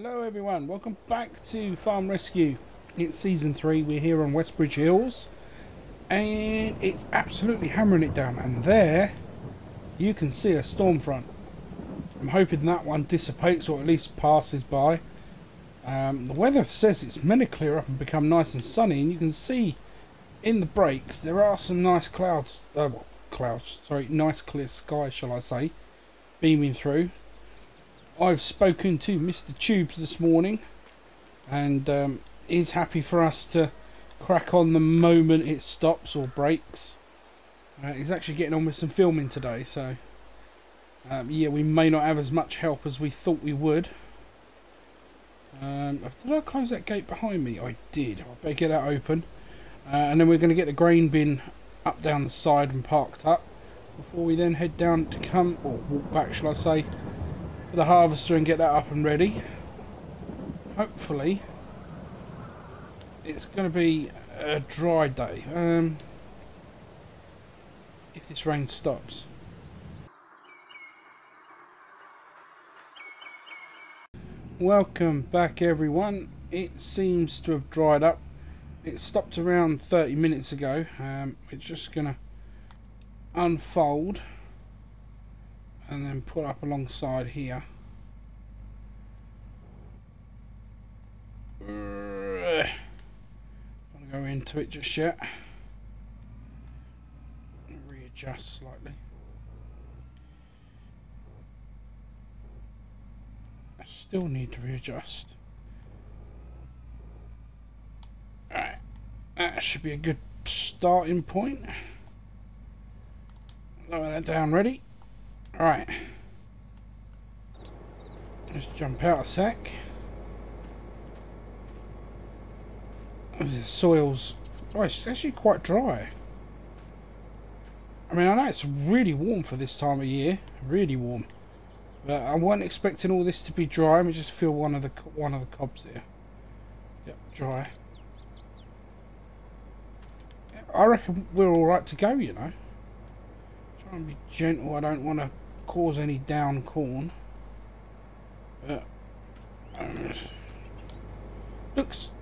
Hello everyone, welcome back to Farm Rescue. It's season 3, we're here on Westbridge Hills and it's absolutely hammering it down, and there you can see a storm front. I'm hoping that one dissipates or at least passes by. The weather says it's meant to clear up and become nice and sunny, and you can see in the breaks there are some nice clouds, nice clear sky shall I say, beaming through. I've spoken to Mr. Tubes this morning and he's happy for us to crack on the moment it stops or breaks. He's actually getting on with some filming today, so yeah, we may not have as much help as we thought we would. Did I close that gate behind me? I did. I better get that open. And then we're going to get the grain bin up down the side and parked up before we then head down to walk back shall I say, for the harvester and get that up and ready. Hopefully it's going to be a dry day if this rain stops. Welcome back everyone. It seems to have dried up. It stopped around 30 minutes ago. It's just going to unfold and then put up alongside here. Don't go into it just yet. Readjust slightly. I still need to readjust. Alright, that should be a good starting point. Lower that down, ready? Alright, let's jump out a sec. The soil's it's actually quite dry. I mean, I know it's really warm for this time of year, really warm, but I wasn't expecting all this to be dry. Let me just feel one of the cobs here. Yep, dry. I reckon we're all right to go, you know. Try and be gentle. I don't want to cause any down corn, but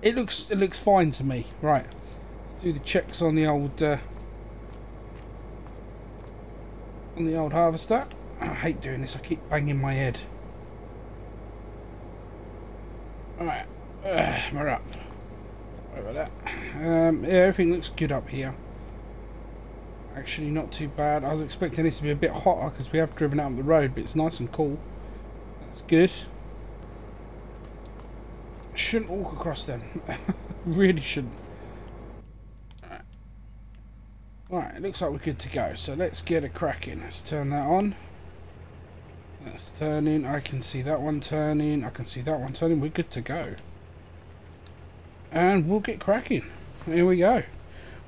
it looks fine to me. Right, let's do the checks on the old harvester. I hate doing this. I keep banging my head. All right, we're up. Over that. Yeah, everything looks good up here. Actually, not too bad. I was expecting this to be a bit hotter because we have driven out on the road, but it's nice and cool. That's good. Shouldn't walk across them. Really shouldn't. Right, it looks like we're good to go. So let's get a cracking. Let's turn that on. That's turning. I can see that one turning. I can see that one turning. We're good to go. And we'll get cracking. Here we go.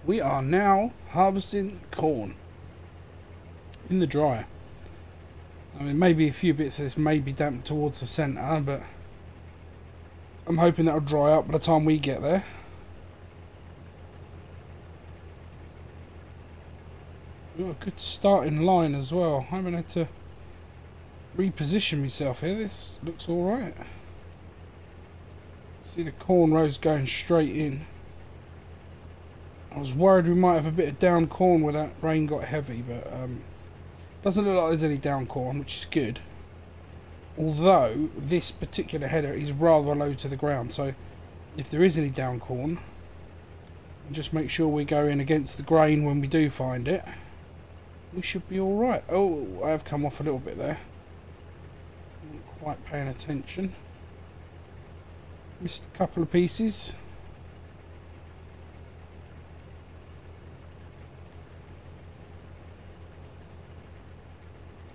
We are now harvesting corn in the dryer. I mean, maybe a few bits of this may be damp towards the centre, but I'm hoping that'll dry up by the time we get there. Oh, a good starting line as well. I haven't had to reposition myself here. This looks alright. See the corn rows going straight in. I was worried we might have a bit of down corn where that rain got heavy, but doesn't look like there's any down corn, which is good. Although this particular header is rather low to the ground, so if there is any down corn, just make sure we go in against the grain when we do find it. We should be alright. Oh, I have come off a little bit there. Not quite paying attention. Missed a couple of pieces.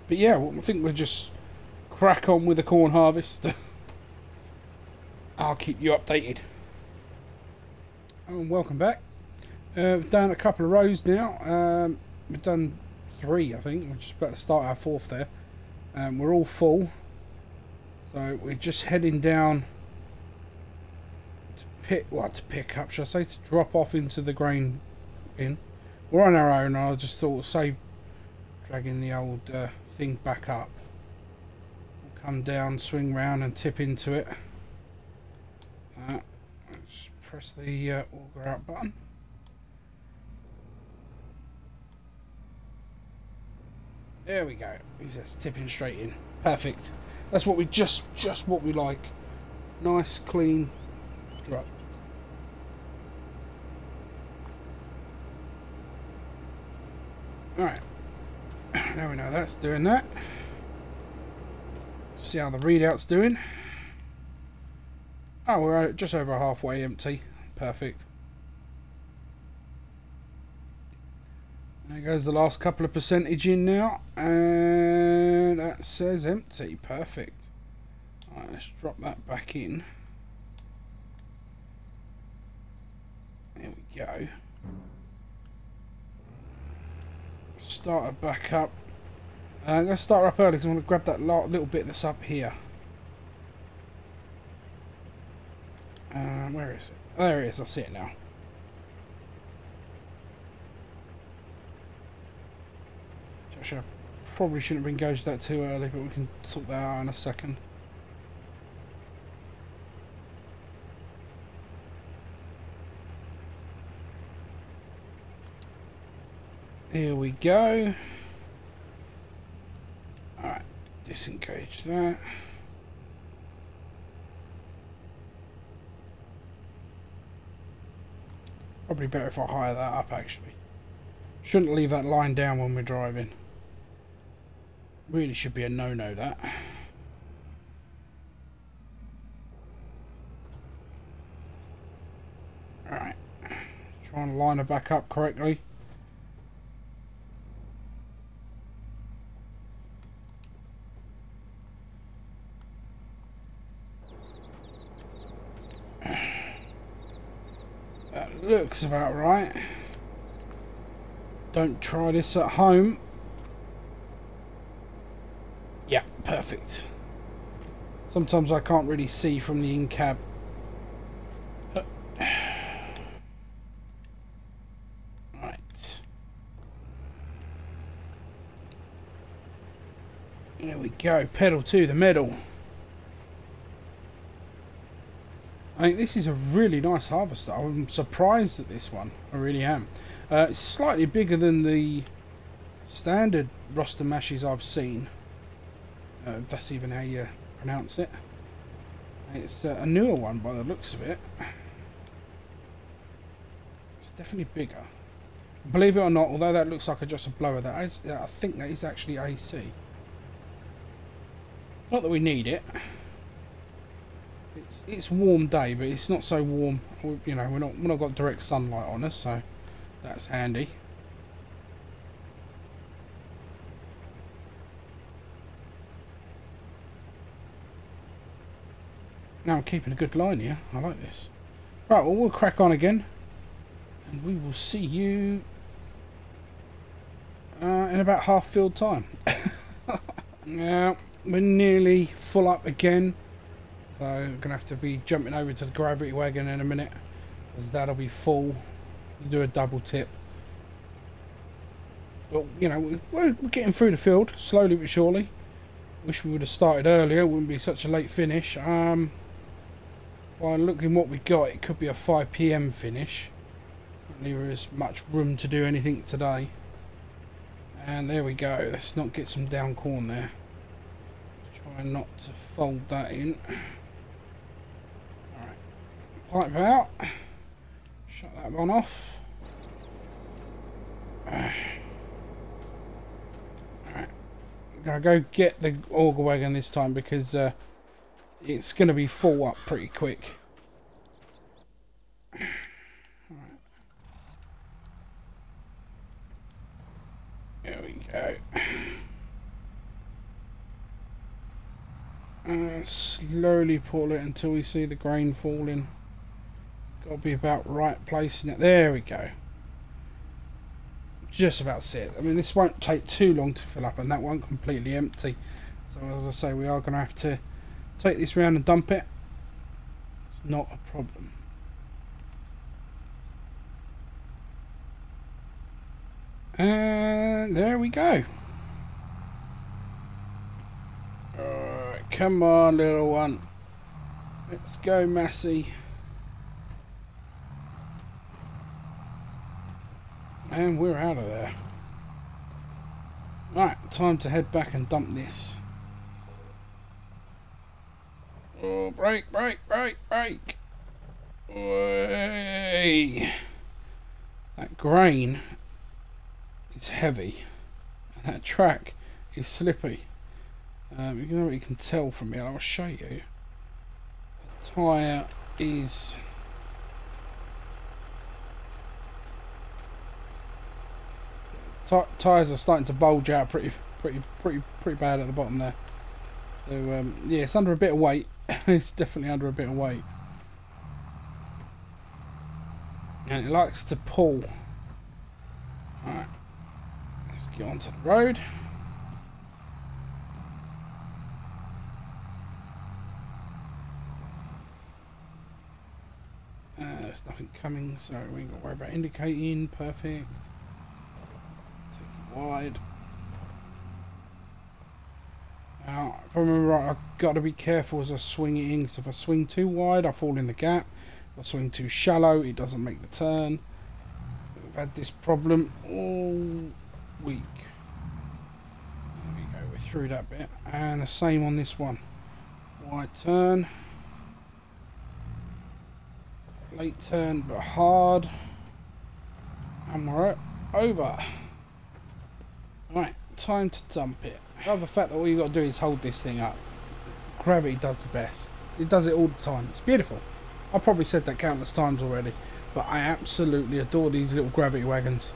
But yeah, I think we'll just crack on with the corn harvest. I'll keep you updated. Oh, and welcome back. We've done a couple of rows now. We've done 3, I think. We're just about to start our 4th there. We're all full. So we're just heading down to pick up, should I say, to drop off into the grain bin. We're on our own. I just thought save dragging the old thing back up. We'll come down, swing round and tip into it. Let's press the auger out button. There we go. He's just tipping straight in. Perfect. That's what we just what we like. Nice, clean drop. Alright. Now we know that's doing that. See how the readout's doing. Oh, we're just over halfway empty. Perfect. There goes the last couple of percentage in now, and that says empty. Perfect. Alright, let's drop that back in. There we go. Start it back up. I'm going to start up early because I want to grab that little bit that's up here. Where is it? There it is. I see it now. I probably shouldn't have engaged that too early, but we can sort that out in a second. Here we go. Alright, disengage that. Probably better if I hire that up, actually. Shouldn't leave that line down when we're driving. Really should be a no-no, that. Alright. Try and line her back up correctly. That looks about right. Don't try this at home. Yeah, perfect. Sometimes I can't really see from the in-cab. Right. There we go. Pedal to the metal. I think this is a really nice harvester. I'm surprised at this one. I really am. It's slightly bigger than the standard roster mashes I've seen. If that's even how you pronounce it. It's a newer one by the looks of it. It's definitely bigger. Believe it or not, although that looks like just a blower, I think that is actually AC. Not that we need it. It's a warm day, but it's not so warm. You know, we're not got direct sunlight on us, so that's handy. Now I'm keeping a good line here. I like this. Right, well, we'll crack on again, and we will see you in about half field time. Now we're nearly full up again. So I'm going to have to be jumping over to the gravity wagon in a minute, because that'll be full. We'll do a double tip. But, you know, we're getting through the field, slowly but surely. Wish we would have started earlier, it wouldn't be such a late finish. By looking what we got, it could be a 5 PM finish. Don't leave us much room to do anything today. And there we go, let's not get some down corn there. Try not to fold that in. Pipe out. Shut that one off. Alright. I'm going to go get the auger wagon this time, because it's going to be full up pretty quick. Alright. There we go. Slowly pull it until we see the grain falling. Got to be about right placing it. There we go. Just about see it. I mean, this won't take too long to fill up, and that won't completely empty. So as I say, we are going to have to take this round and dump it. It's not a problem. And there we go. Alright, come on, little one. Let's go, Massey. And we're out of there. Right, time to head back and dump this. Oh, brake, brake, brake, brake. Way. That grain is heavy. And that track is slippy. You can tell from here. I'll show you. The tyre is... Tyres are starting to bulge out pretty bad at the bottom there. So yeah, it's under a bit of weight. It's definitely under a bit of weight, and it likes to pull. Alright, let's get onto the road. There's nothing coming, so we ain't got to worry about indicating. Perfect. Wide. Now, if I remember right, I've got to be careful as I swing it in, because if I swing too wide I fall in the gap. If I swing too shallow it doesn't make the turn. We've had this problem all week. There we go, we're through that bit. And the same on this one. Wide turn. Late turn but hard. And we're over. Right, time to dump it. I love the fact that all you got to do is hold this thing up. Gravity does the best. It does it all the time. It's beautiful. I've probably said that countless times already, but I absolutely adore these little gravity wagons.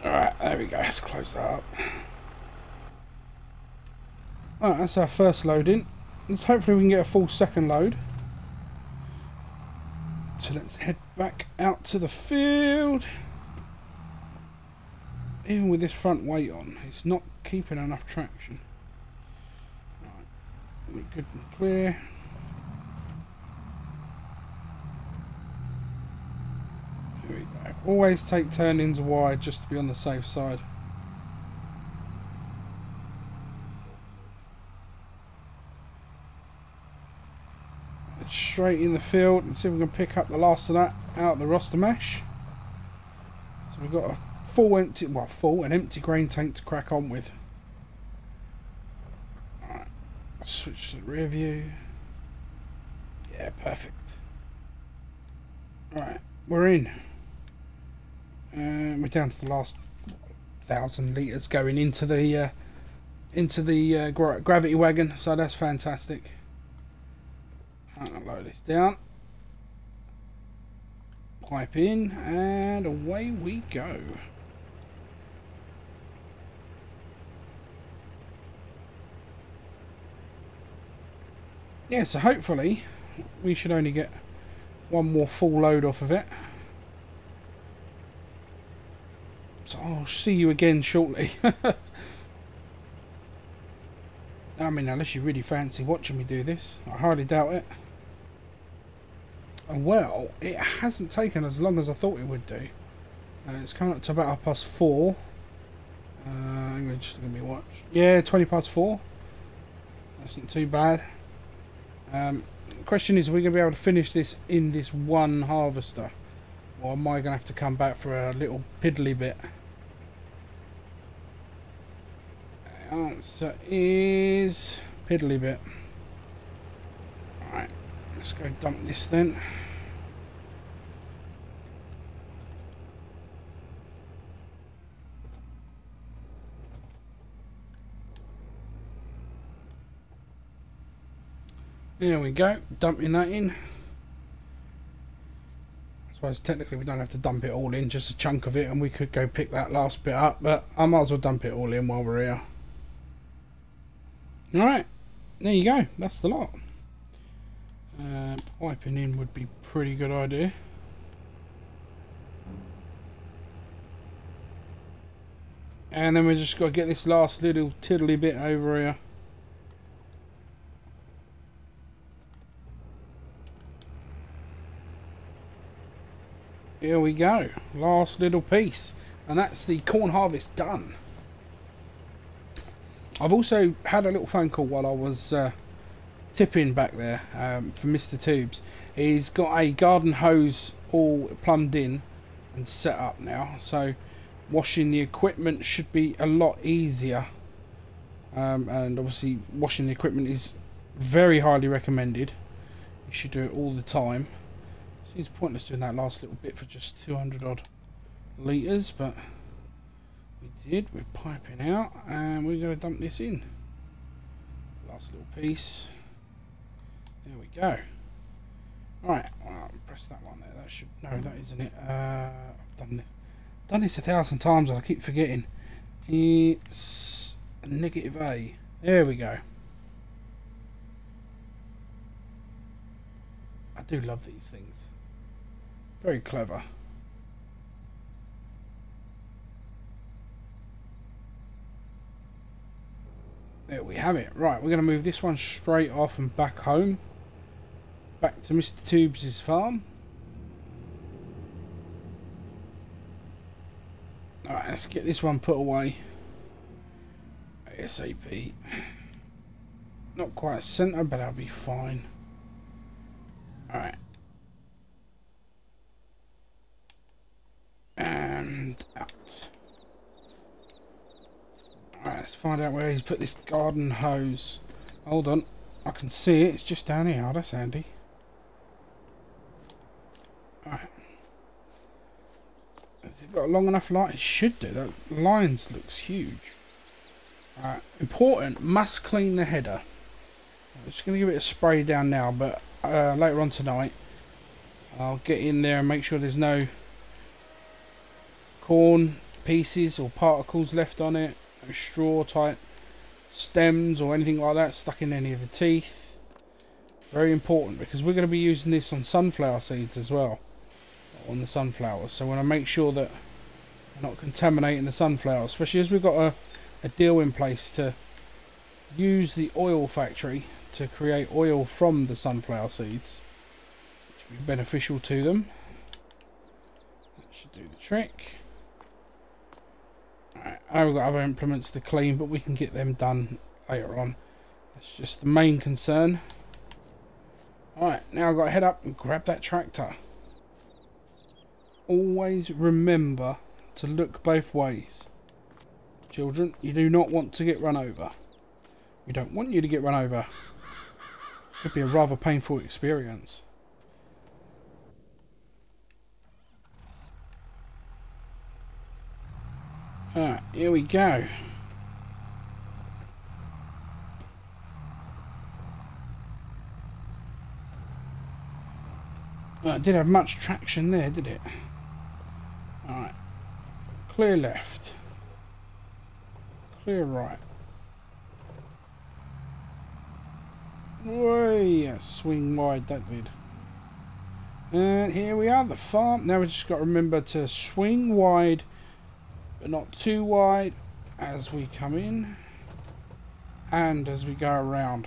Alright, there we go. Let's close that up. Alright, that's our first load in. Let's hopefully we can get a full second load. So let's head back out to the field. Even with this front weight on, it's not keeping enough traction. Right, good and clear. There we go. Always take turn-ins wide just to be on the safe side. Let's straight in the field and see if we can pick up the last of that out of the roster mesh. So we've got a an empty grain tank to crack on with. Alright, switch to the rear view. Yeah, perfect. Alright, we're in. We're down to the last 1,000 litres going into the gravity wagon, so that's fantastic. I'll load this down. Pipe in, and away we go. Yeah, so hopefully we should only get one more full load off of it. So I'll see you again shortly. I mean, unless you really fancy watching me do this, I hardly doubt it. And well, it hasn't taken as long as I thought it would do. It's coming up to about 4:30. I'm just going to watch. Yeah, 4:20. That's not too bad. The question is, are we going to be able to finish this in this one harvester, or am I going to have to come back for a little piddly bit? The answer is piddly bit. Alright, let's go dump this then. There we go, dumping that in. I suppose technically we don't have to dump it all in, just a chunk of it, and we could go pick that last bit up, but I might as well dump it all in while we're here. Alright, there you go, that's the lot. Piping in would be a pretty good idea. And then we just got to get this last little tiddly bit over here. Here we go, last little piece, and that's the corn harvest done. I've also had a little phone call while I was tip-in back there for Mr. Tubes. He's got a garden hose all plumbed in and set up now, so washing the equipment should be a lot easier. And obviously washing the equipment is very highly recommended. You should do it all the time. Seems pointless doing that last little bit for just 200 odd litres, but we did. We're piping out and we're going to dump this in. Last little piece. There we go. Alright, well, press that one there. That should, no, that isn't it. I've done this 1,000 times and I keep forgetting. It's a negative A. There we go. I do love these things. Very clever. There we have it. Right, we're going to move this one straight off and back home. Back to Mr. Tubes' farm. Alright, let's get this one put away. ASAP. Not quite centre, but I'll be fine. Alright. And out. Alright, let's find out where he's put this garden hose. Hold on. I can see it. It's just down here. Oh, that's handy. Alright. Has it got a long enough line? It should do. That lines looks huge. Alright. Important. Must clean the header. I'm just going to give it a spray down now, but later on tonight I'll get in there and make sure there's no corn pieces or particles left on it, no straw type stems or anything like that stuck in any of the teeth. Very important, because we're going to be using this on sunflower seeds as well, on the sunflowers, so I want to make sure that we're not contaminating the sunflowers, especially as we've got a deal in place to use the oil factory to create oil from the sunflower seeds, which will be beneficial to them. That should do the trick. Alright, I know we've got other implements to clean, but we can get them done later on. That's just the main concern. Alright, now I've got to head up and grab that tractor. Always remember to look both ways. Children, you do not want to get run over. We don't want you to get run over. Could be a rather painful experience. Alright, here we go. It didn't have much traction there, did it? Alright. Clear left. Clear right. Way, swing wide that did. And here we are, the farm. Now we just got to remember to swing wide, but not too wide as we come in and as we go around.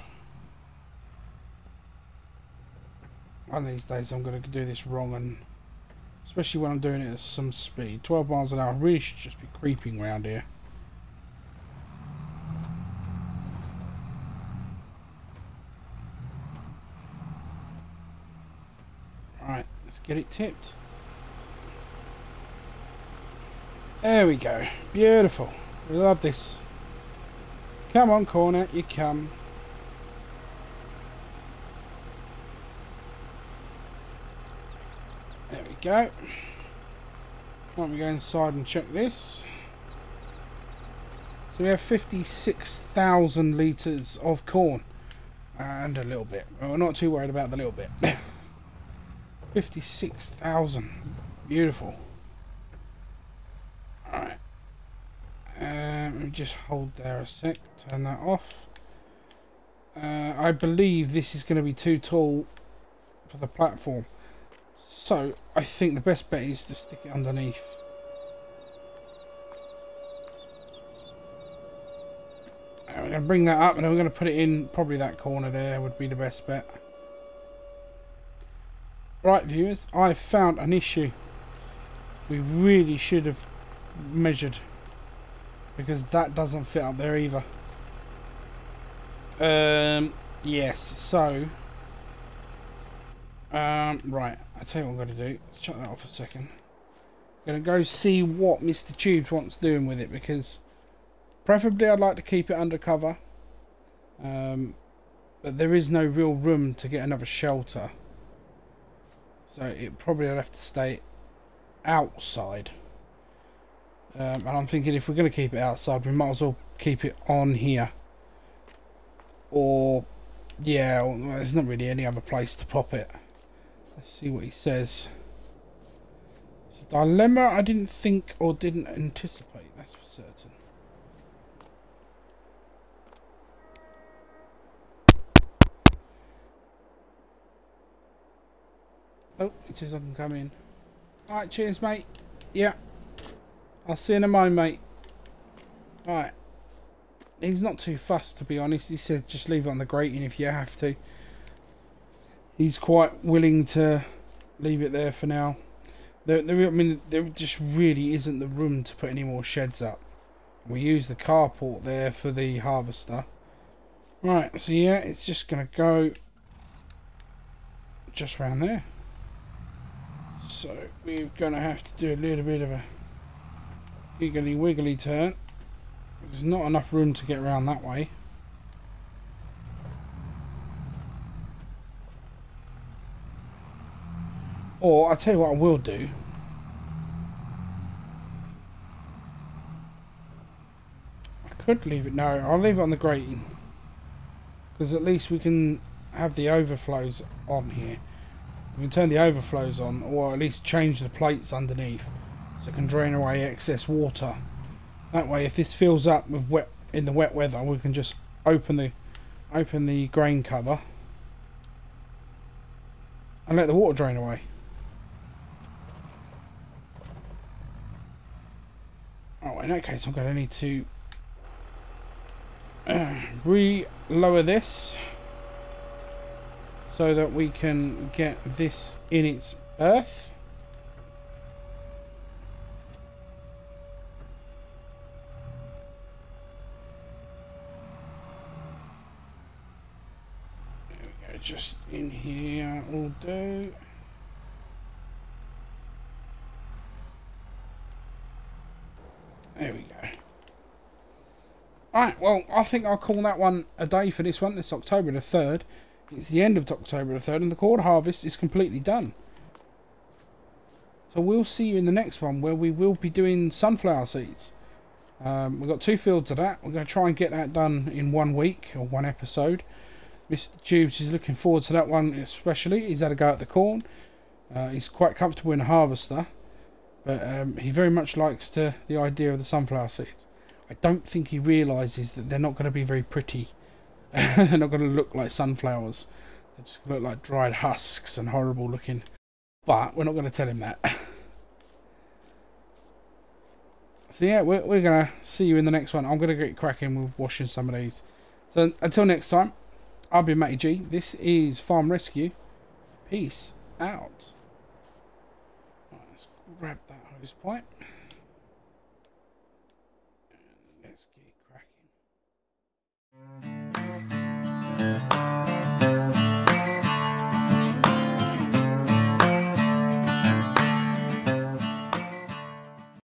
One of these days I'm going to do this wrong, and especially when I'm doing it at some speed. 12 miles an hour. I really should just be creeping around here. Right, let's get it tipped. There we go. Beautiful. We love this. Come on, corner, you come. There we go. Let me go inside and check this. So we have 56,000 litres of corn. And a little bit. Well, we're not too worried about the little bit. 56,000. Beautiful. Alright. Let me just hold there a sec. Turn that off. I believe this is going to be too tall for the platform. So, I think the best bet is to stick it underneath. And we're going to bring that up and then we're going to put it in, probably that corner there would be the best bet. Right, viewers, I've found an issue. We really should have measured, because that doesn't fit up there either. Yes, so right, I'll tell you what I'm going to do. Let's shut that off a second. I'm going to go see what Mr. Tubes wants doing with it, because preferably I'd like to keep it undercover, but there is no real room to get another shelter, so it probably will have to stay outside. And I'm thinking if we're going to keep it outside, we might as well keep it on here, or yeah, well, there's not really any other place to pop it. Let's see what he says. It's a dilemma I didn't think or didn't anticipate, that's for certain. Oh, it says I can come in. Alright, cheers mate. Yeah, I'll see you in a moment, mate. Alright. He's not too fussed, to be honest. He said just leave it on the grating if you have to. He's quite willing to leave it there for now. I mean, there just really isn't the room to put any more sheds up. We use the carport there for the harvester. Right, so yeah, it's just going to go just round there. So we're going to have to do a little bit of a giggly wiggly turn. There's not enough room to get around that way. Or I'll tell you what I will do. I could leave it. No, I'll leave it on the grating, because at least we can have the overflows on here. We can turn the overflows on, or at least change the plates underneath so it can drain away excess water. That way, if this fills up with wet in the wet weather, we can just open the grain cover and let the water drain away. Oh, in that case, I'm going to need to re-lower this so that we can get this in its berth. Just in here will do. There we go. Alright, well, I think I'll call that one a day for this one. It's October the 3rd. It's the end of October the 3rd, and the corn harvest is completely done. So we'll see you in the next one, where we will be doing sunflower seeds. We've got 2 fields of that. We're going to try and get that done in 1 week, or 1 episode. Mr. Tubes is looking forward to that one especially. He's had a go at the corn. He's quite comfortable in the harvester, but he very much likes the idea of the sunflower seeds. I don't think he realises that they're not going to be very pretty. They're not going to look like sunflowers. They're just going to look like dried husks and horrible looking. But we're not going to tell him that. So yeah, we're going to see you in the next one. I'm going to get cracking with washing some of these. So until next time, I've been Matty G. This is Farm Rescue. Peace out. Right, let's grab that hose pipe. And let's get cracking.